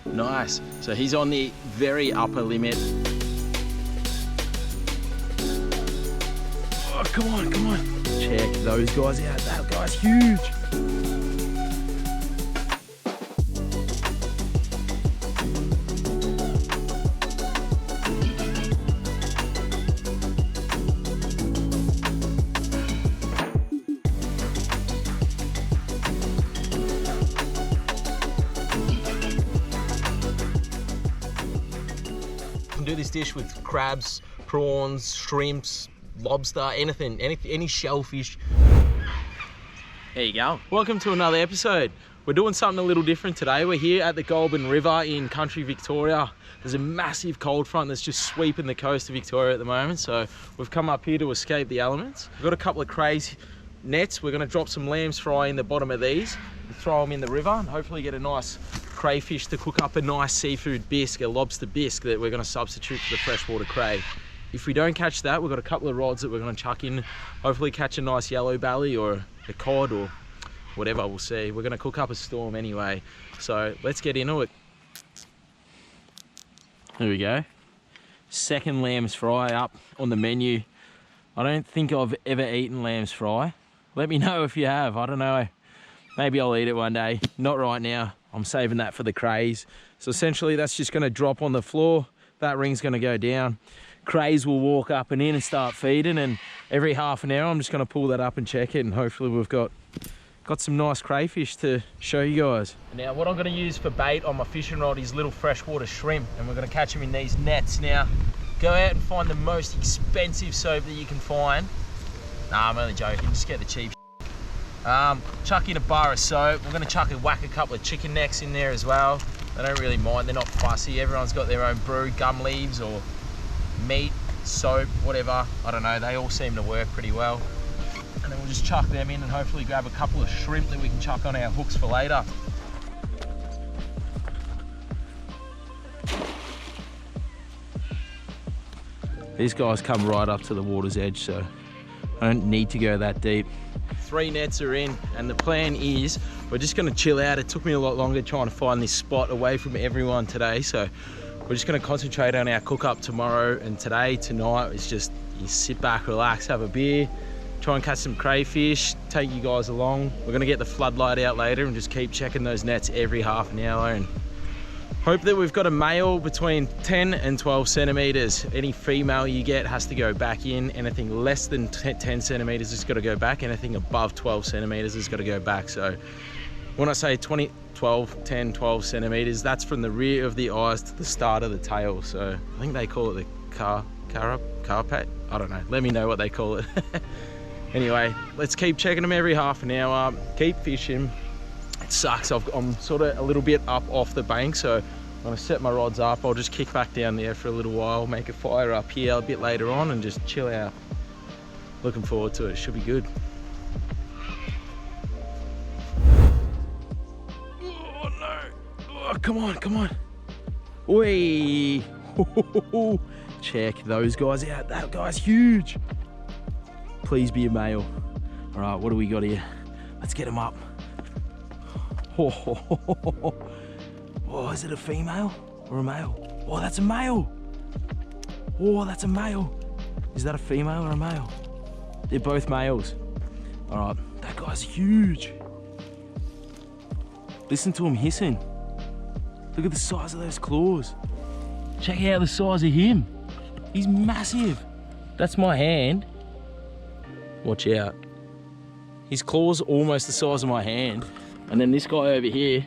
Nice. So he's on the very upper limit. Oh, come on, come on. Check those guys out. That guy's huge. Do this dish with crabs, prawns, shrimps, lobster, anything, any shellfish. There you go. Welcome to another episode. We're doing something a little different today. We're here at the Goulburn River in country Victoria. There's a massive cold front that's just sweeping the coast of Victoria at the moment, so we've come up here to escape the elements. We've got a couple of crazy nets. We're going to drop some lambs fry in the bottom of these and throw them in the river and hopefully get a nice crayfish to cook up a nice seafood bisque, a lobster bisque that we're going to substitute for the freshwater cray. If we don't catch that, we've got a couple of rods that we're going to chuck in, hopefully catch a nice yellow belly or a cod or whatever, we'll see. We're going to cook up a storm anyway, so let's get into it. Here we go. Second lamb's fry up on the menu. I don't think I've ever eaten lamb's fry. Let me know if you have. I don't know. Maybe I'll eat it one day. Not right now. I'm saving that for the crays. So essentially that's just going to drop on the floor. That ring's going to go down. Crays will walk up and in and start feeding, and every half an hour I'm just going to pull that up and check it, and hopefully we've got some nice crayfish to show you guys. Now what I'm going to use for bait on my fishing rod is little freshwater shrimp, and we're going to catch them in these nets. Now go out and find the most expensive soap that you can find. Nah, I'm only joking, just get the cheap. Chuck in a bar of soap. We're going to whack a couple of chicken necks in there as well. They don't really mind, they're not fussy. Everyone's got their own brew, gum leaves or meat, soap, whatever. I don't know, they all seem to work pretty well. And then we'll just chuck them in and hopefully grab a couple of shrimp that we can chuck on our hooks for later. These guys come right up to the water's edge, so I don't need to go that deep. 3 nets are in, and the plan is we're just going to chill out. It took me a lot longer trying to find this spot away from everyone today, so we're just going to concentrate on our cook up tomorrow and today. Tonight it's just you sit back, relax, have a beer, try and catch some crayfish, take you guys along. We're going to get the floodlight out later and just keep checking those nets every half an hour and hope that we've got a male between 10 and 12 centimeters. Any female you get has to go back in. Anything less than 10 centimeters has got to go back. Anything above 12 centimeters has got to go back. So when I say 10, 12 centimeters, that's from the rear of the eyes to the start of the tail. So I think they call it the carpet. I don't know. Let me know what they call it. Anyway, let's keep checking them every half an hour. Keep fishing. It sucks, I'm sort of a little bit up off the bank, so when I set my rods up, I'll just kick back down there for a little while, make a fire up here a bit later on and just chill out. Looking forward to it, should be good. Oh no, oh, come on, come on. Whee! Check those guys out, that guy's huge. Please be a male. All right, what do we got here? Let's get him up. Oh, is it a female or a male? Oh, that's a male. Oh, that's a male. Is that a female or a male? They're both males. All right, that guy's huge. Listen to him hissing. Look at the size of those claws. Check out the size of him. He's massive. That's my hand. Watch out. His claws are almost the size of my hand. And then this guy over here,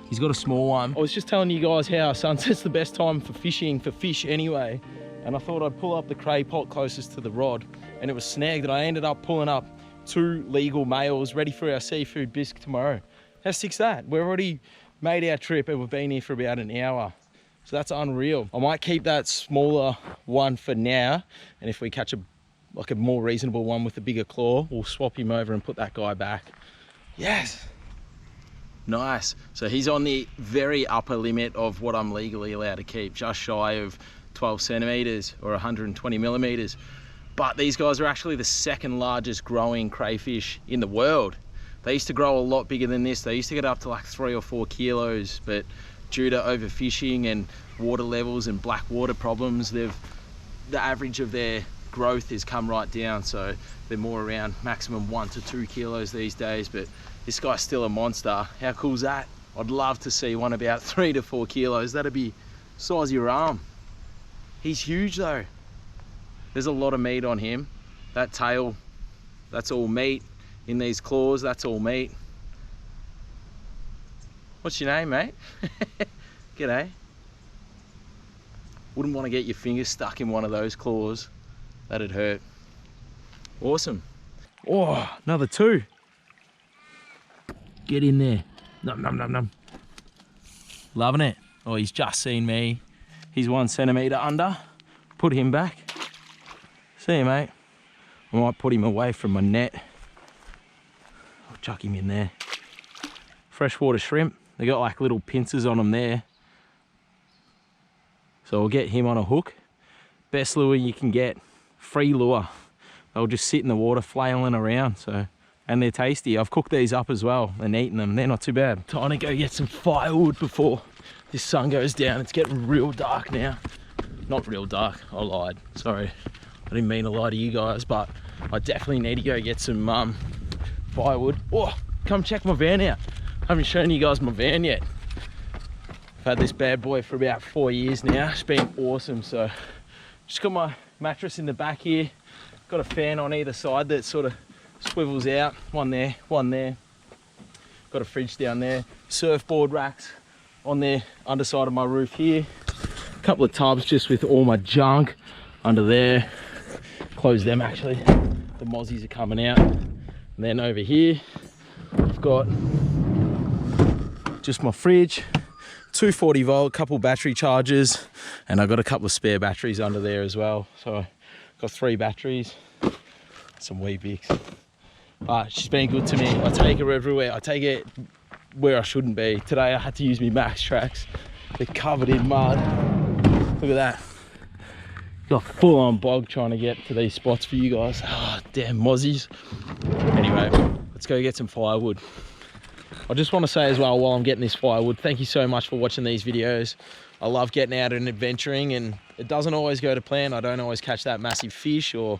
he's got a small one. I was just telling you guys how sunset's the best time for fishing, for fish anyway. And I thought I'd pull up the cray pot closest to the rod, and it was snagged, and I ended up pulling up 2 legal males ready for our seafood bisque tomorrow. How sick's that? We've already made our trip and we've been here for about an hour. So that's unreal. I might keep that smaller one for now, and if we catch a more reasonable one with a bigger claw, we'll swap him over and put that guy back. Yes. Nice. So he's on the very upper limit of what I'm legally allowed to keep, just shy of 12 centimeters or 120 millimeters. But these guys are actually the 2nd largest growing crayfish in the world. They used to grow a lot bigger than this. They used to get up to like 3 or 4 kilos, but due to overfishing and water levels and black water problems, the average of their growth has come right down, so they're more around maximum 1 to 2 kilos these days. But this guy's still a monster. How cool is that? I'd love to see one about 3 to 4 kilos. That'd be size of your arm. He's huge though. There's a lot of meat on him. That tail, that's all meat. In these claws, that's all meat. What's your name, mate? G'day. Wouldn't want to get your fingers stuck in one of those claws. That'd hurt. Awesome. Oh, another 2. Get in there. Num, num, num, num. Loving it. Oh, he's just seen me. He's 1 centimetre under. Put him back. See you, mate. I might put him away from my net. I'll chuck him in there. Freshwater shrimp. They got like little pincers on them there. So we'll get him on a hook. Best lure you can get. Free lure. They'll just sit in the water flailing around. So, and they're tasty. I've cooked these up as well and eaten them. They're not too bad. Time to go get some firewood before this sun goes down. It's getting real dark now. Not real dark, I lied. Sorry, I didn't mean to lie to you guys, but I definitely need to go get some firewood. Oh, come check my van out. I haven't shown you guys my van yet. I've had this bad boy for about 4 years now. It's been awesome. So just got my mattress in the back here. Got a fan on either side that sort of swivels out. One there, one there. Got a fridge down there. Surfboard racks on the underside of my roof here. A couple of tubs just with all my junk under there. Close them actually. The mozzies are coming out. And then over here, I've got just my fridge, 240 volt, couple battery chargers, and I've got a couple of spare batteries under there as well. So I've got 3 batteries, some wee bigs. But she's been good to me. I take her everywhere. I take it where I shouldn't be. Today I had to use my Max tracks. They're covered in mud. Look at that. Got full on bog trying to get to these spots for you guys. Oh, damn mozzies. Anyway, let's go get some firewood. I just want to say as well, while I'm getting this firewood, thank you so much for watching these videos. I love getting out and adventuring, and it doesn't always go to plan. I don't always catch that massive fish or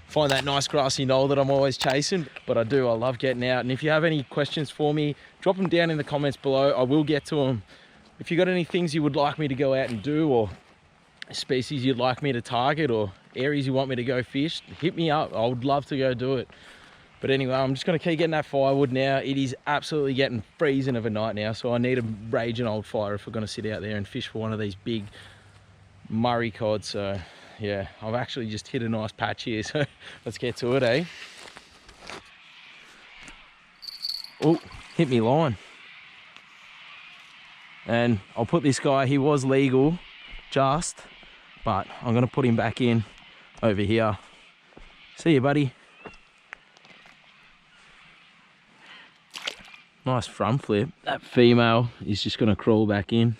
find that nice grassy knoll that I'm always chasing, but I do. I love getting out. And if you have any questions for me, drop them down in the comments below. I will get to them. If you got any things you would like me to go out and do, or species you'd like me to target, or areas you want me to go fish, hit me up. I would love to go do it. But anyway, I'm just going to keep getting that firewood now. It is absolutely getting freezing of a night now, so I need a raging old fire if we're going to sit out there and fish for one of these big Murray cod. So yeah, I've actually just hit a nice patch here, so let's get to it, eh? Oh, hit me line. And I'll put this guy, he was legal just, but I'm going to put him back in over here. See you, buddy. Nice front flip. That female is just going to crawl back in.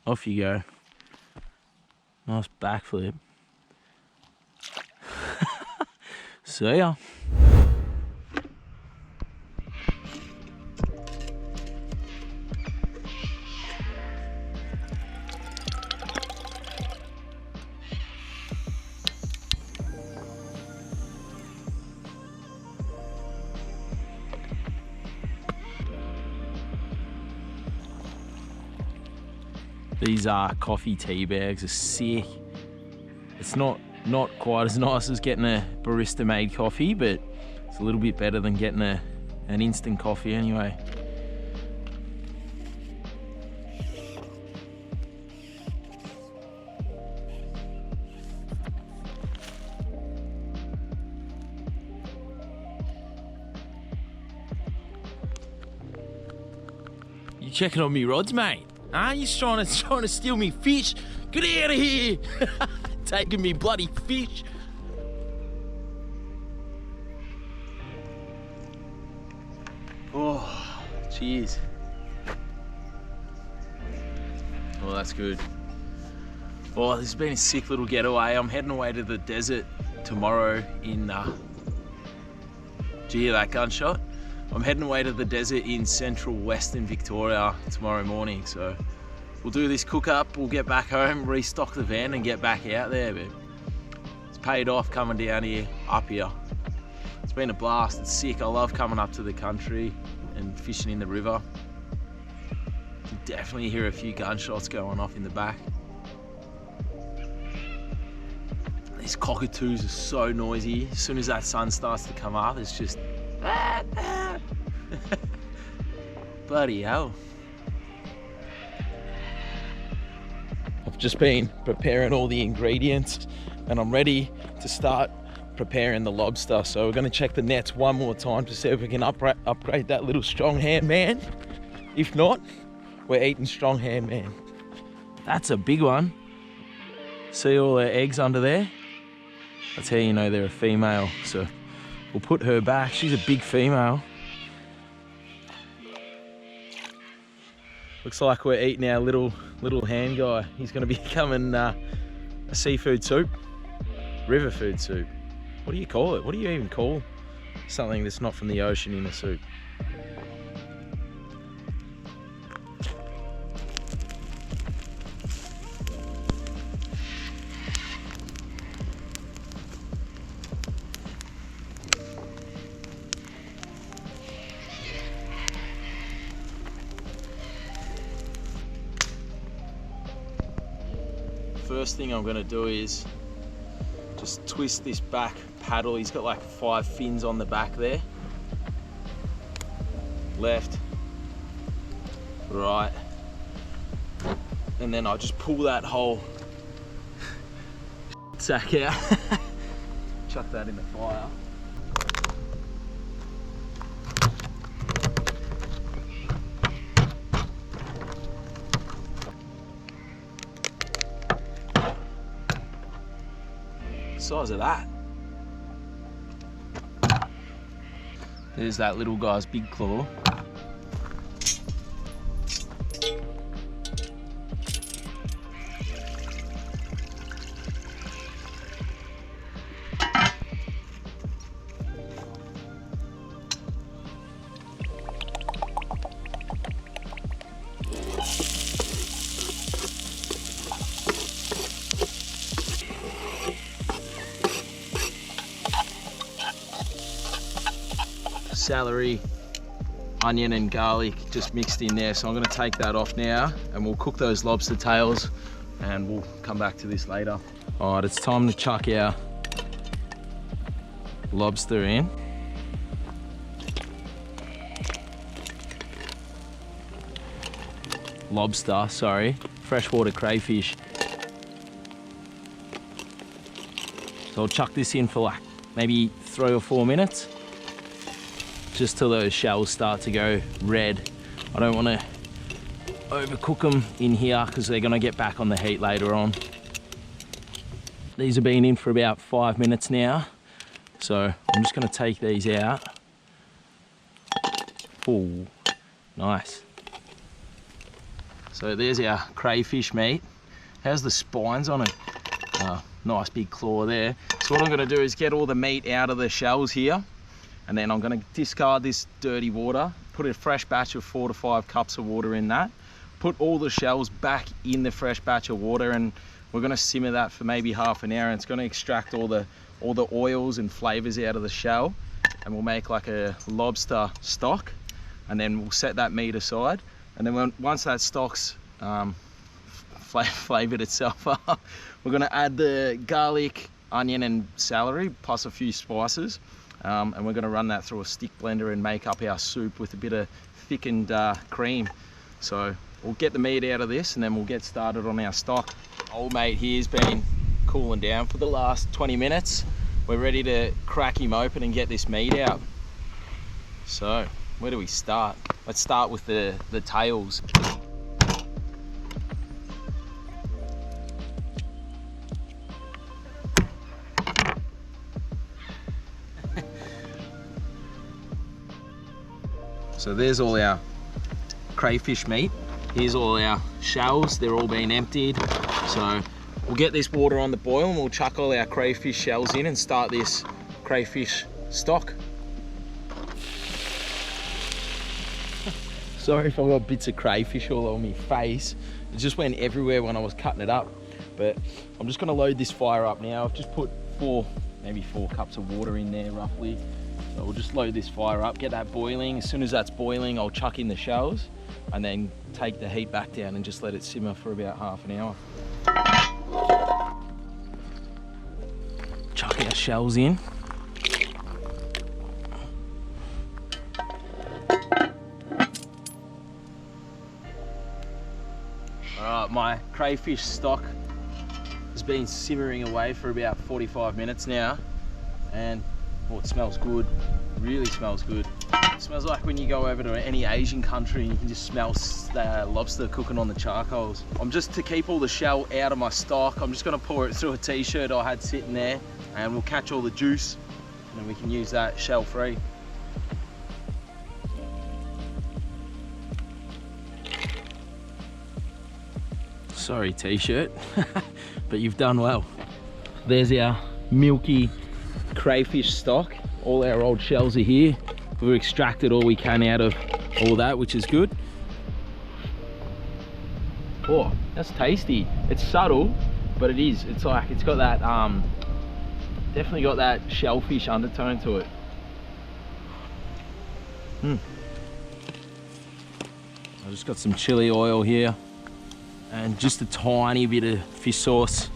Off you go. Nice back flip. See ya. These coffee tea bags are sick. It's not quite as nice as getting a barista made coffee, but it's a little bit better than getting an instant coffee anyway. You checking on me rods, mate? Huh? You trying to steal me fish? Get out of here! Taking me bloody fish. Oh, cheers. Oh, that's good. Oh, this has been a sick little getaway. I'm heading away to the desert tomorrow in Did you hear that gunshot? I'm heading away to the desert in central western Victoria tomorrow morning, so we'll do this cook up, we'll get back home, restock the van and get back out there, but it's paid off coming down here, up here. It's been a blast, it's sick. I love coming up to the country and fishing in the river. You can definitely hear a few gunshots going off in the back. These cockatoos are so noisy. As soon as that sun starts to come up, it's just bloody hell. I've just been preparing all the ingredients and I'm ready to start preparing the lobster. So we're going to check the nets one more time to see if we can upgrade that little strong hand man. If not, we're eating strong hand man. That's a big one. See all the eggs under there? That's how you know they're a female. So we'll put her back. She's a big female. Looks like we're eating our little hand guy. He's going to be becoming a seafood soup, river food soup. What do you call it? What do you even call something that's not from the ocean in a soup? First thing I'm going to do is just twist this back paddle. He's got like 5 fins on the back there. Left, right, and then I'll just pull that whole sack out. Chuck that in the fire. Size of that. There's that little guy's big claw. Celery, onion and garlic just mixed in there, so I'm going to take that off now and we'll cook those lobster tails and we'll come back to this later. All right, it's time to chuck our lobster in. Lobster, sorry, freshwater crayfish. So I'll chuck this in for like maybe 3 or 4 minutes. Just till those shells start to go red. I don't want to overcook them in here because they're going to get back on the heat later on. These have been in for about 5 minutes now, so I'm just going to take these out. Oh, nice. So there's our crayfish meat. How's the spines on it? Nice big claw there. So what I'm going to do is get all the meat out of the shells here. And then I'm going to discard this dirty water, put a fresh batch of 4 to 5 cups of water in that, put all the shells back in the fresh batch of water, and we're going to simmer that for maybe half an hour. And it's going to extract all the oils and flavors out of the shell, and we'll make like a lobster stock, and then we'll set that meat aside. And then once that stock's flavored itself up, we're going to add the garlic, onion and celery plus a few spices. And we're going to run that through a stick blender and make up our soup with a bit of thickened cream. So we'll get the meat out of this and then we'll get started on our stock. Old mate here's been cooling down for the last 20 minutes. We're ready to crack him open and get this meat out. So where do we start? Let's start with the tails. So there's all our crayfish meat. Here's all our shells. They're all been emptied. So we'll get this water on the boil and we'll chuck all our crayfish shells in and start this crayfish stock. Sorry if I've got bits of crayfish all on my face. It just went everywhere when I was cutting it up. But I'm just gonna load this fire up now. I've just put maybe four cups of water in there roughly. So we'll just load this fire up, get that boiling. As soon as that's boiling, I'll chuck in the shells and then take the heat back down and just let it simmer for about half an hour. Chuck our shells in. Alright, my crayfish stock has been simmering away for about 45 minutes now, and it smells good, really smells good. It smells like when you go over to any Asian country and you can just smell the lobster cooking on the charcoals. Just to keep all the shell out of my stock, I'm just going to pour it through a t-shirt I had sitting there, and we'll catch all the juice and then we can use that shell free. Sorry t-shirt, but you've done well. There's our milky crayfish stock. All our old shells are here. We've extracted all we can out of all that, which is good. Oh, that's tasty. It's subtle, but it's like, it's got that, definitely got that shellfish undertone to it. I just got some chili oil here and just a tiny bit of fish sauce.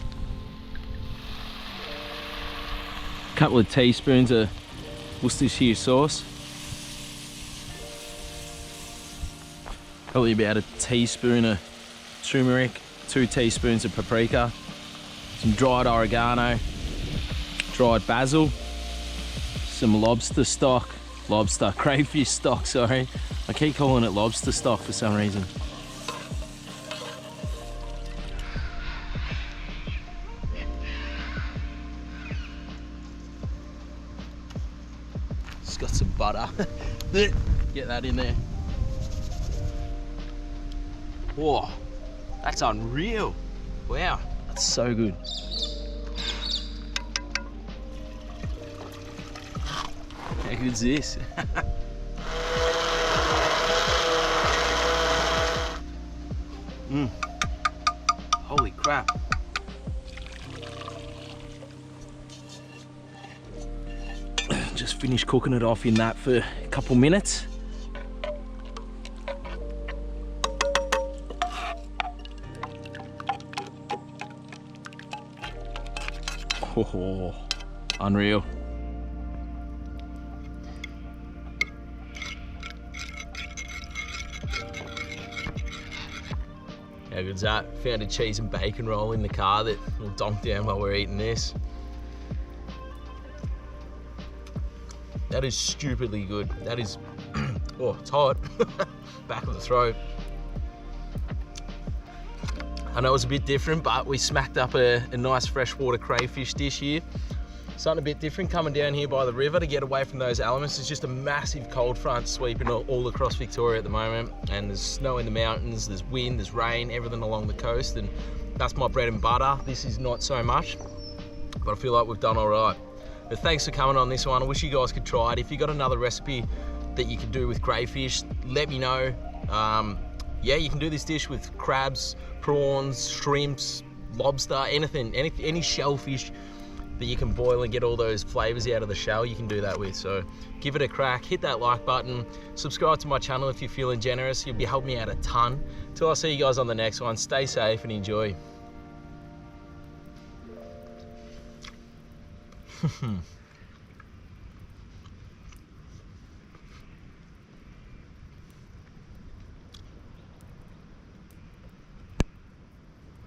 A couple of teaspoons of Worcestershire sauce. Probably about a teaspoon of turmeric, 2 teaspoons of paprika, some dried oregano, dried basil, some crayfish stock, sorry. I keep calling it lobster stock for some reason. It's got some butter. Get that in there. Whoa, that's unreal. Wow, that's so good. How good's this? Holy crap. Just finished cooking it off in that for a couple minutes. Oh, unreal. How good's that? Found a cheese and bacon roll in the car that we'll donk down while we're eating this. That is stupidly good. That is, oh, it's hot. Back of the throat. I know it's a bit different, but we smacked up a nice freshwater crayfish dish here. Something a bit different coming down here by the river to get away from those elements. It's just a massive cold front sweeping all across Victoria at the moment, and there's snow in the mountains, there's wind, there's rain, everything along the coast, and that's my bread and butter. This is not so much, but I feel like we've done all right. But thanks for coming on this one. I wish you guys could try it. If you got another recipe that you could do with crayfish, let me know. Yeah, you can do this dish with crabs, prawns, shrimps, lobster, anything, any shellfish that you can boil and get all those flavors out of the shell, you can do that with. So give it a crack, hit that like button, subscribe to my channel if you're feeling generous. You'll be helping me out a ton. Till I see you guys on the next one, stay safe and enjoy.